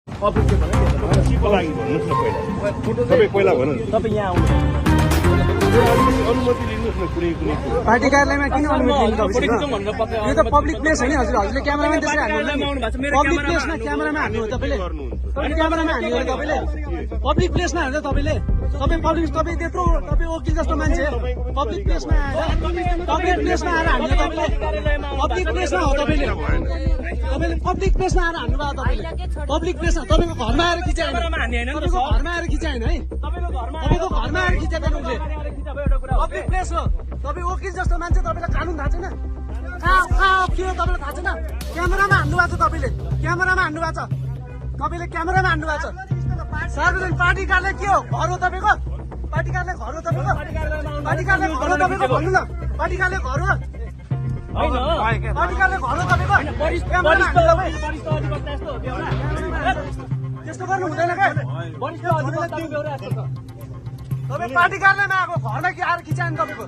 केको लागि भन्नुहोस् न पहिला भन तपाईँ यहाँ आउनु अनुमति लिनुहोस् न कुनै कुनै पार्टी कार्यालयमा किन अनुमति लिनु तपाईँ? यो त पब्लिक प्लेस होइन हजुर। हजुरले क्यामेरामा त्यसरी हाल्नु पब्लिक प्लेसमा क्यामेरामा हाल्नु हो तपाईँले? क्यामेरामा हाल्नु हो तपाईँले? पब्लिक प्लेसमा हाल्छ तपाईँले? तपाईँ त्यत्रो तपाईँ वकिल जस्तो मान्छे पब्लिक प्लेसमा आएर हाल्नु तपाईँले? पब्लिक प्लेसमा हो तपाईँले पब्लिक प्लेसमा आएर हान्नु भयो तपाईँले? पब्लिक प्लेसमा तपाईँको घरमा आएर खिचाएन? तपाईँको घरमा आएर खिचाएन है? तपाईँको घरमा आएर खिचाएन उसले? पब्लिक प्लेस हो। तपाईँ वकिल जस्तो मान्छे, तपाईँलाई कानुन थाहा छैन? कहाँ के हो तपाईँलाई थाहा छैन? क्यामेरामा हान्नु भएको छ तपाईँले? क्यामेरामा हान्नु भएको छ तपाईँले? क्यामेरामा हान्नु भएको छ? सार्वजनिक पार्टी कार्यालय के हो? घर हो तपाईँको? पार्टी कार्यालय घर हो तपाईँको? पार्टी कार्यालय घर हो तपाईँको? भन्नु न, पार्टी कार्यालय घर हो? पार्टी कार्यालय घर हो तपाईँको? त्यस्तो गर्नु हुँदैन क्या? तपाईँ पार्टी कार्यालयमा आएको घरमा के आएर खिचायो नि तपाईँको?